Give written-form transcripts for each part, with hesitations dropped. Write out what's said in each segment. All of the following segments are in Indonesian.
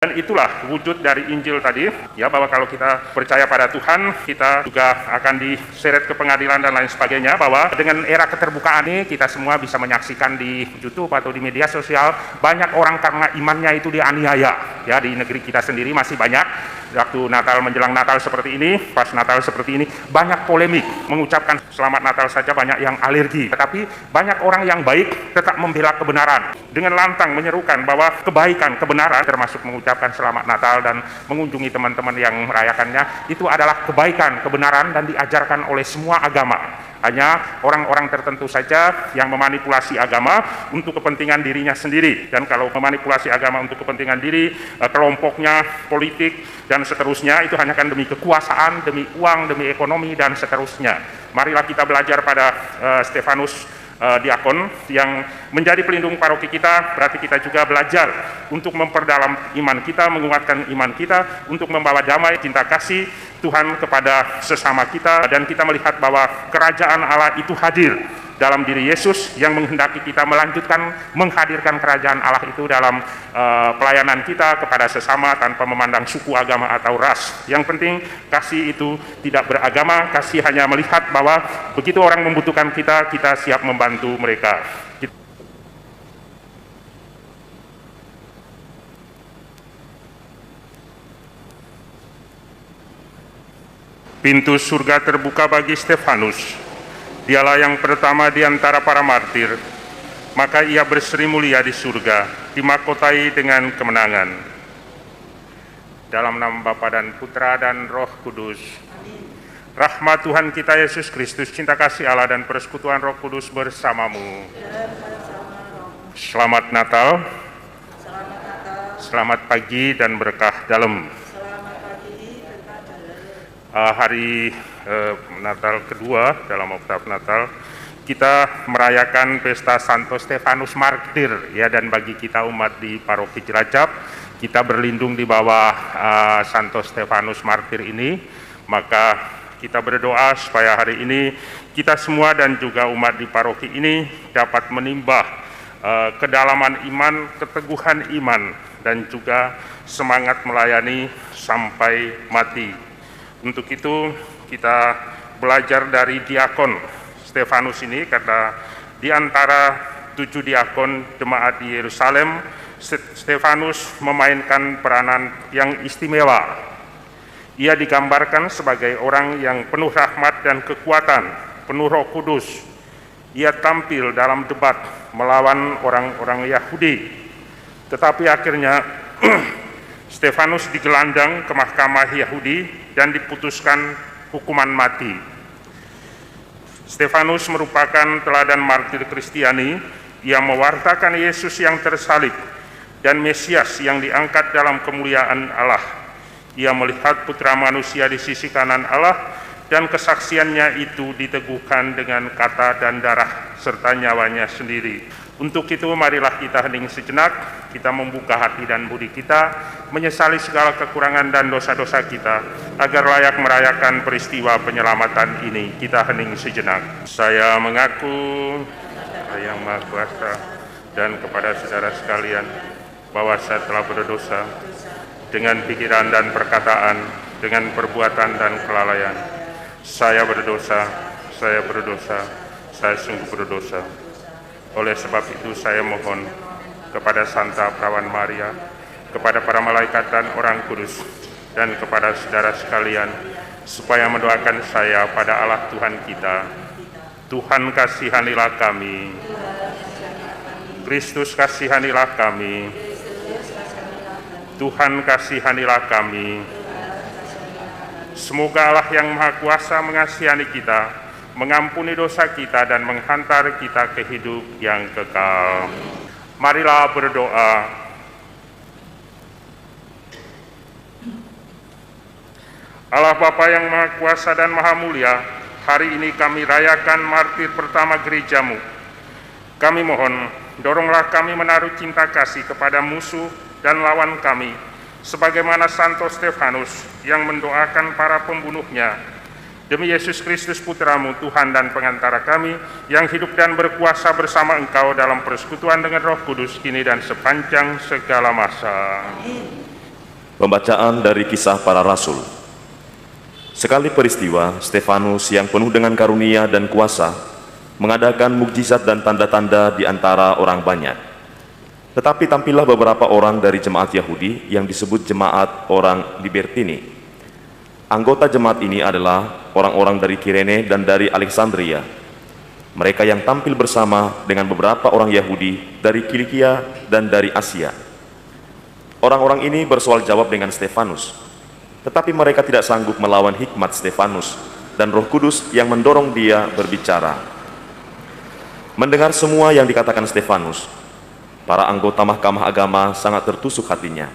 Dan itulah wujud dari Injil tadi, ya, bahwa kalau kita percaya pada Tuhan, kita juga akan diseret ke pengadilan dan lain sebagainya, bahwa dengan era keterbukaan ini kita semua bisa menyaksikan di YouTube atau di media sosial, banyak orang karena imannya itu dianiaya, ya, di negeri kita sendiri masih banyak. Waktu Natal, menjelang Natal seperti ini, pas Natal seperti ini, banyak polemik, mengucapkan selamat Natal saja banyak yang alergi. Tetapi banyak orang yang baik tetap membela kebenaran, dengan lantang menyerukan bahwa kebaikan, kebenaran, termasuk mengucapkan selamat Natal dan mengunjungi teman-teman yang merayakannya, itu adalah kebaikan, kebenaran, dan diajarkan oleh semua agama. Hanya orang-orang tertentu saja yang memanipulasi agama untuk kepentingan dirinya sendiri. Dan kalau memanipulasi agama untuk kepentingan diri, kelompoknya, politik, dan seterusnya, itu hanya kan demi kekuasaan, demi uang, demi ekonomi, dan seterusnya. Marilah kita belajar pada Stefanus diakon yang menjadi pelindung paroki kita. Berarti kita juga belajar untuk memperdalam iman kita, menguatkan iman kita, untuk membawa damai, cinta kasih Tuhan kepada sesama kita. Dan kita melihat bahwa kerajaan Allah itu hadir dalam diri Yesus yang menghendaki kita melanjutkan menghadirkan kerajaan Allah itu dalam pelayanan kita kepada sesama tanpa memandang suku, agama, atau ras. Yang penting kasih itu tidak beragama, kasih hanya melihat bahwa begitu orang membutuhkan kita, kita siap membantu mereka. Pintu surga terbuka bagi Stefanus. Dialah yang pertama di antara para martir, maka ia berseri mulia di surga, dimahkotai dengan kemenangan. Dalam nama Bapa dan Putra dan Roh Kudus. Rahmat Tuhan kita Yesus Kristus, cinta kasih Allah, dan persekutuan Roh Kudus bersamamu. Selamat Natal. Selamat pagi dan berkah dalam. Hari Natal kedua dalam oktav Natal, kita merayakan pesta Santo Stefanus Martir, ya, dan bagi kita umat di Paroki Cilacap, kita berlindung di bawah Santo Stefanus Martir ini. Maka kita berdoa supaya hari ini kita semua dan juga umat di paroki ini dapat menimbah kedalaman iman, keteguhan iman, dan juga semangat melayani sampai mati. Untuk itu kita belajar dari diakon Stefanus ini, karena di antara 7 diakon jemaat di Yerusalem, Stefanus memainkan peranan yang istimewa. Ia digambarkan sebagai orang yang penuh rahmat dan kekuatan, penuh Roh Kudus. Ia tampil dalam debat melawan orang-orang Yahudi, tetapi akhirnya Stefanus digelandang ke mahkamah Yahudi dan diputuskan hukuman mati. Stefanus merupakan teladan martir Kristiani. Ia mewartakan Yesus yang tersalib dan Mesias yang diangkat dalam kemuliaan Allah. Ia melihat putra manusia di sisi kanan Allah, dan kesaksiannya itu diteguhkan dengan kata dan darah serta nyawanya sendiri. Untuk itu marilah kita hening sejenak, kita membuka hati dan budi kita, menyesali segala kekurangan dan dosa-dosa kita, agar layak merayakan peristiwa penyelamatan ini. Kita hening sejenak. Saya mengaku yang Maha Kuasa dan kepada saudara sekalian bahwa saya telah berdosa dengan pikiran dan perkataan, dengan perbuatan dan kelalaian. Saya berdosa, saya sungguh berdosa. Oleh sebab itu saya mohon kepada Santa Perawan Maria, kepada para malaikat dan orang kudus, dan kepada saudara sekalian, supaya mendoakan saya pada Allah Tuhan kita. Tuhan kasihanilah kami. Kristus kasihanilah kami. Tuhan kasihanilah kami. Semoga Allah yang Maha Kuasa mengasihani kita, mengampuni dosa kita, dan menghantar kita ke hidup yang kekal. Marilah berdoa. Allah Bapa yang Maha Kuasa dan Maha Mulia, hari ini kami rayakan martir pertama gerejamu. Kami mohon, doronglah kami menaruh cinta kasih kepada musuh dan lawan kami, sebagaimana Santo Stefanus yang mendoakan para pembunuhnya. Demi Yesus Kristus Putramu, Tuhan dan pengantara kami, yang hidup dan berkuasa bersama Engkau dalam persekutuan dengan Roh Kudus, kini dan sepanjang segala masa. Pembacaan dari Kisah Para Rasul. Sekali peristiwa, Stefanus yang penuh dengan karunia dan kuasa mengadakan mukjizat dan tanda-tanda di antara orang banyak. Tetapi tampillah beberapa orang dari jemaat Yahudi yang disebut jemaat orang Libertini. Anggota jemaat ini adalah orang-orang dari Kirene dan dari Alexandria. Mereka yang tampil bersama dengan beberapa orang Yahudi dari Kilikia dan dari Asia. Orang-orang ini bersoal jawab dengan Stefanus, tetapi mereka tidak sanggup melawan hikmat Stefanus dan Roh Kudus yang mendorong dia berbicara. Mendengar semua yang dikatakan Stefanus, para anggota Mahkamah Agama sangat tertusuk hatinya.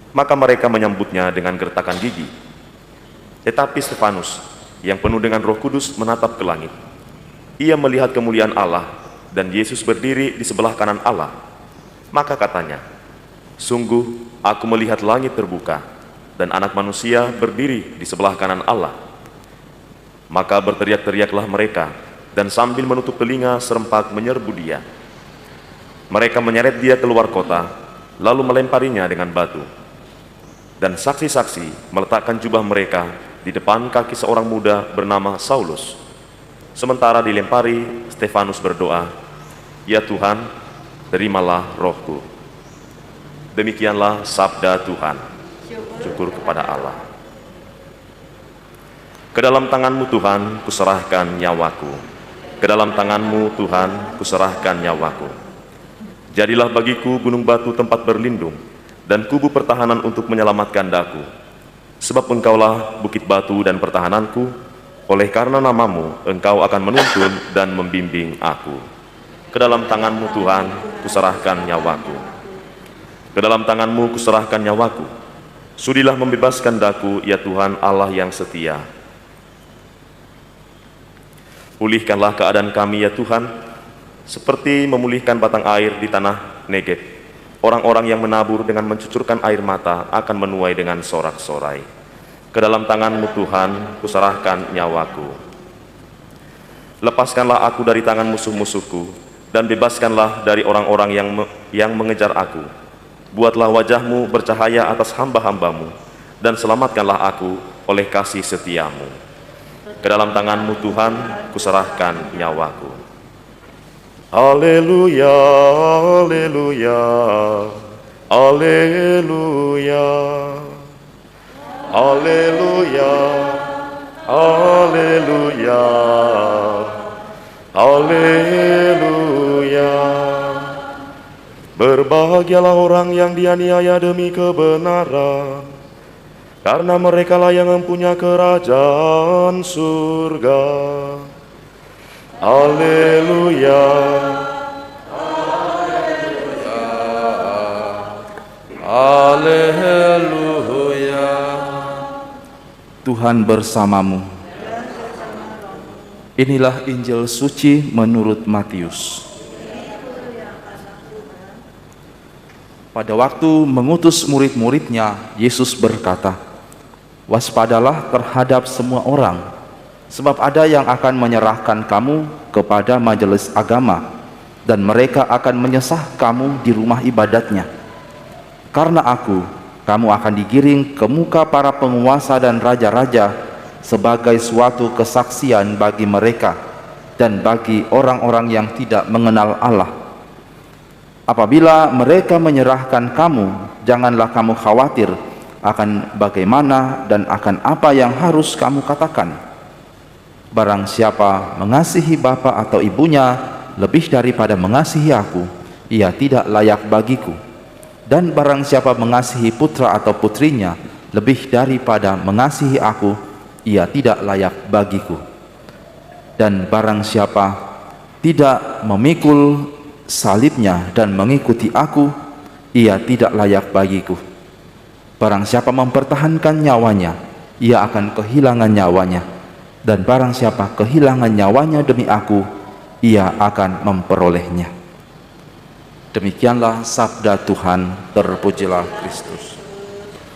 Maka mereka menyambutnya dengan gertakan gigi. Tetapi Stefanus, yang penuh dengan Roh Kudus, menatap ke langit. Ia melihat kemuliaan Allah dan Yesus berdiri di sebelah kanan Allah. Maka katanya, "Sungguh, aku melihat langit terbuka, dan anak manusia berdiri di sebelah kanan Allah." Maka berteriak-teriaklah mereka, dan sambil menutup telinga serempak menyerbu dia. Mereka menyeret dia keluar kota, lalu melemparinya dengan batu. Dan saksi-saksi meletakkan jubah mereka di depan kaki seorang muda bernama Saulus. Sementara dilempari, Stefanus berdoa, "Ya Tuhan, terimalah rohku." Demikianlah sabda Tuhan. Syukur kepada Allah. Ke dalam tangan-Mu Tuhan kuserahkan nyawaku. Ke dalam tangan-Mu Tuhan kuserahkan nyawaku. Jadilah bagiku gunung batu tempat berlindung, dan kubu pertahanan untuk menyelamatkan daku. Sebab Engkaulah bukit batu dan pertahananku, oleh karena nama-Mu Engkau akan menuntun dan membimbing aku. Ke dalam tangan-Mu Tuhan kuserahkan nyawaku. Ke dalam tangan-Mu kuserahkan nyawaku. Sudilah membebaskan daku, ya Tuhan Allah yang setia. Pulihkanlah keadaan kami, ya Tuhan, seperti memulihkan batang air di tanah Negeb. Orang-orang yang menabur dengan mencucurkan air mata akan menuai dengan sorak-sorai. Ke dalam tangan-Mu Tuhan kuserahkan nyawaku. Lepaskanlah aku dari tangan musuh-musuhku, dan bebaskanlah dari orang-orang yang mengejar aku. Buatlah wajah-Mu bercahaya atas hamba-hamba-Mu, dan selamatkanlah aku oleh kasih setia-Mu. Ke dalam tangan-Mu Tuhan kuserahkan nyawaku. Haleluya, haleluya, haleluya, haleluya, haleluya, haleluya. Berbahagialah orang yang dianiaya demi kebenaran, karena merekalah yang mempunyai kerajaan surga. Haleluya, haleluya. Tuhan bersamamu. Inilah Injil suci menurut Matius. Pada waktu mengutus murid-muridnya, Yesus berkata, "Waspadalah terhadap semua orang, sebab ada yang akan menyerahkan kamu kepada majelis agama, dan mereka akan menyesah kamu di rumah ibadatnya. Karena aku, kamu akan digiring ke muka para penguasa dan raja-raja sebagai suatu kesaksian bagi mereka dan bagi orang-orang yang tidak mengenal Allah. Apabila mereka menyerahkan kamu, janganlah kamu khawatir akan bagaimana dan akan apa yang harus kamu katakan. Barang siapa mengasihi bapa atau ibunya lebih daripada mengasihi aku, ia tidak layak bagiku. Dan barang siapa mengasihi putra atau putrinya lebih daripada mengasihi aku, ia tidak layak bagiku. Dan barang siapa tidak memikul salibnya dan mengikuti aku, ia tidak layak bagiku. Barang siapa mempertahankan nyawanya, ia akan kehilangan nyawanya. Dan barang siapa kehilangan nyawanya demi aku, ia akan memperolehnya." Demikianlah sabda Tuhan. Terpujilah Kristus.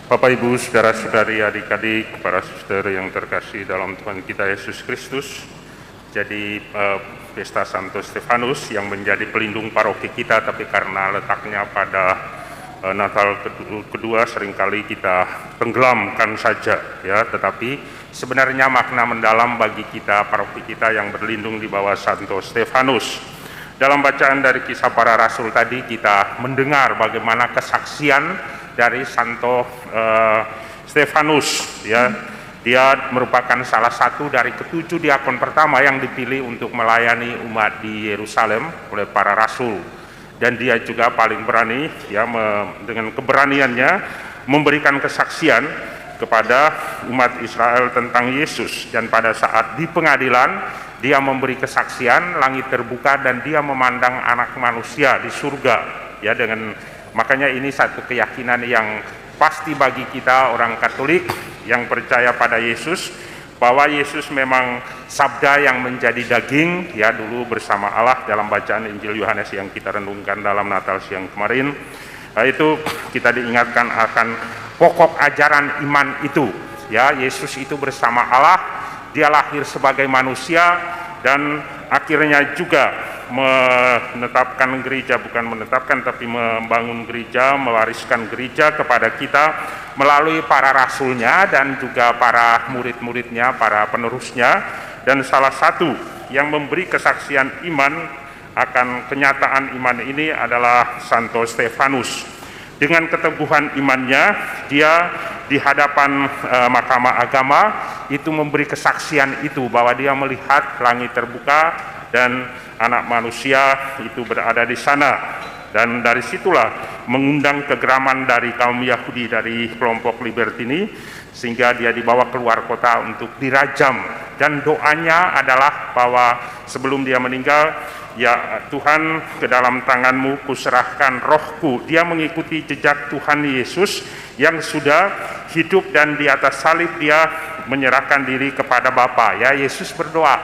Bapak, Ibu, saudara-saudari, adik-adik, para saudara yang terkasih dalam Tuhan kita Yesus Kristus. Jadi pesta Santo Stefanus yang menjadi pelindung paroki kita, tapi karena letaknya pada Natal kedua seringkali kita tenggelamkan saja ya, tetapi sebenarnya makna mendalam bagi kita, paroki kita yang berlindung di bawah Santo Stefanus. Dalam bacaan dari Kisah Para Rasul tadi kita mendengar bagaimana kesaksian dari Santo Stefanus ya. Dia merupakan salah satu dari ke-7 diakon pertama yang dipilih untuk melayani umat di Yerusalem oleh para rasul. Dan dia juga paling berani ya, dengan keberaniannya memberikan kesaksian kepada umat Israel tentang Yesus. Dan pada saat di pengadilan dia memberi kesaksian, langit terbuka dan dia memandang anak manusia di surga ya. Dengan makanya ini satu keyakinan yang pasti bagi kita orang Katolik yang percaya pada Yesus, bahwa Yesus memang sabda yang menjadi daging ya dulu bersama Allah dalam bacaan Injil Yohanes yang kita renungkan dalam Natal siang kemarin. Itu kita diingatkan akan pokok ajaran iman itu ya. Yesus itu bersama Allah, dia lahir sebagai manusia dan akhirnya juga menetapkan gereja, bukan menetapkan tapi membangun gereja, mewariskan gereja kepada kita melalui para rasulnya dan juga para murid-muridnya, para penerusnya. Dan salah satu yang memberi kesaksian iman akan kenyataan iman ini adalah Santo Stefanus. Dengan keteguhan imannya, dia di hadapan Mahkamah Agama itu memberi kesaksian itu, bahwa dia melihat langit terbuka dan anak manusia itu berada di sana. Dan dari situlah mengundang kegeraman dari kaum Yahudi, dari kelompok Libertini, sehingga dia dibawa keluar kota untuk dirajam. Dan doanya adalah bahwa sebelum dia meninggal, ya Tuhan, ke dalam tanganmu kuserahkan rohku. Dia mengikuti jejak Tuhan Yesus yang sudah hidup dan di atas salib dia menyerahkan diri kepada Bapa. Ya, Yesus berdoa,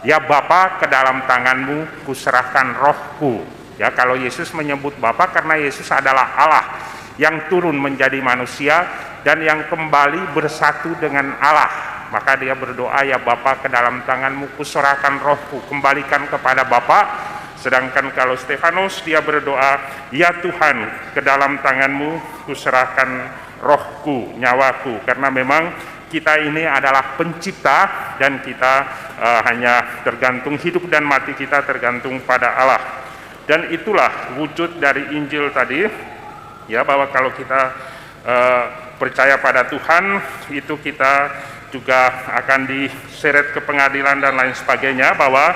ya Bapa, ke dalam tanganmu kuserahkan rohku. Ya, kalau Yesus menyebut Bapa karena Yesus adalah Allah yang turun menjadi manusia dan yang kembali bersatu dengan Allah. Maka dia berdoa, ya Bapa, ke dalam tanganmu kuserahkan rohku, kembalikan kepada Bapa. Sedangkan kalau Stefanus dia berdoa, ya Tuhan, ke dalam tanganmu kuserahkan rohku, nyawaku. Karena memang kita ini adalah pencipta dan kita hanya tergantung, hidup dan mati kita tergantung pada Allah. Dan itulah wujud dari Injil tadi ya, bahwa kalau kita percaya pada Tuhan, itu kita juga akan diseret ke pengadilan dan lain sebagainya, bahwa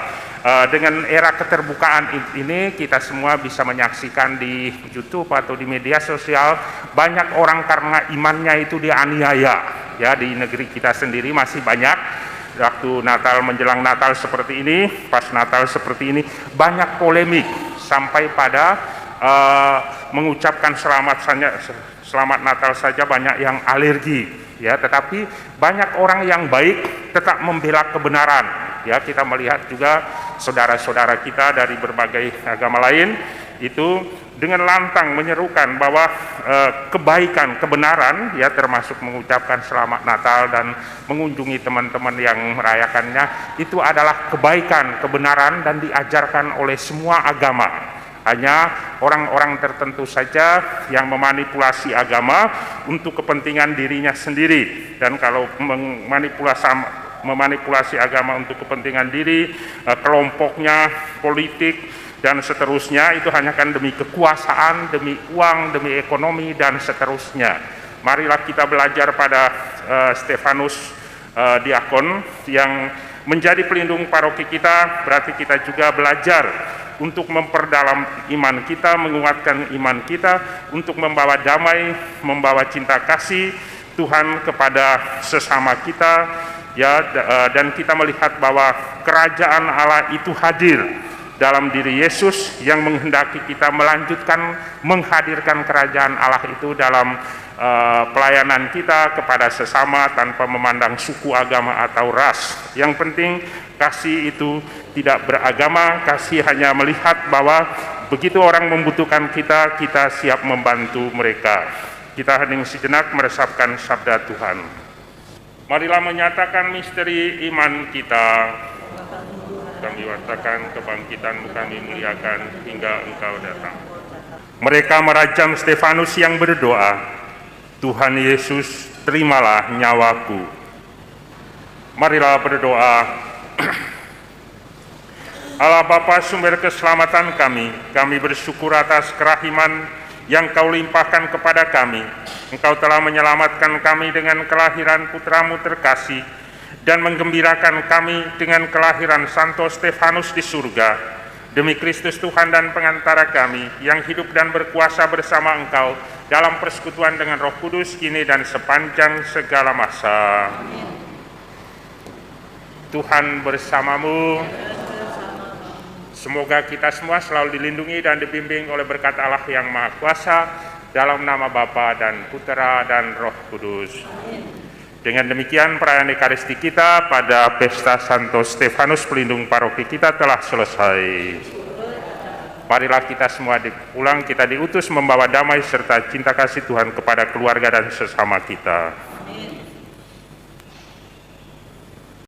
dengan era keterbukaan ini kita semua bisa menyaksikan di YouTube atau di media sosial, banyak orang karena imannya itu dianiaya ya. Di negeri kita sendiri masih banyak waktu Natal, menjelang Natal seperti ini, pas Natal seperti ini, banyak polemik sampai pada mengucapkan selamat Natal saja banyak yang alergi ya. Tetapi banyak orang yang baik tetap membela kebenaran ya. Kita melihat juga saudara-saudara kita dari berbagai agama lain itu dengan lantang menyerukan bahwa kebaikan, kebenaran ya, termasuk mengucapkan selamat Natal dan mengunjungi teman-teman yang merayakannya, itu adalah kebaikan, kebenaran dan diajarkan oleh semua agama. Hanya orang-orang tertentu saja yang memanipulasi agama untuk kepentingan dirinya sendiri. Dan kalau memanipulasi agama untuk kepentingan diri, kelompoknya, politik, dan seterusnya, itu hanya kan demi kekuasaan, demi uang, demi ekonomi, dan seterusnya. Marilah kita belajar pada Stefanus diakon yang menjadi pelindung paroki kita. Berarti kita juga belajar untuk memperdalam iman kita, menguatkan iman kita, untuk membawa damai, membawa cinta kasih Tuhan kepada sesama kita ya. Dan kita melihat bahwa kerajaan Allah itu hadir dalam diri Yesus yang menghendaki kita melanjutkan menghadirkan kerajaan Allah itu dalam pelayanan kita kepada sesama tanpa memandang suku, agama atau ras. Yang penting kasih itu tidak beragama, kasih hanya melihat bahwa begitu orang membutuhkan kita, kita siap membantu mereka. Kita hening sejenak meresapkan sabda Tuhan. Marilah menyatakan misteri iman kita. Kami wartakan kebangkitan-Mu, kami muliakan hingga Engkau datang. Mereka merajam Stefanus yang berdoa, "Tuhan Yesus, terimalah nyawaku." Marilah berdoa. Allah Bapa, sumber keselamatan kami bersyukur atas kerahiman yang Kau limpahkan kepada kami. Engkau telah menyelamatkan kami dengan kelahiran putramu terkasih dan menggembirakan kami dengan kelahiran Santo Stefanus di surga. Demi Kristus Tuhan dan pengantara kami yang hidup dan berkuasa bersama Engkau dalam persekutuan dengan Roh Kudus kini dan sepanjang segala masa. Tuhan bersamamu. Semoga kita semua selalu dilindungi dan dibimbing oleh berkat Allah yang Maha Kuasa, dalam nama Bapa dan Putera dan Roh Kudus. Dengan demikian perayaan Ekaristi kita pada Pesta Santo Stefanus pelindung paroki kita telah selesai. Marilah kita semua diulang, kita diutus membawa damai serta cinta kasih Tuhan kepada keluarga dan sesama kita.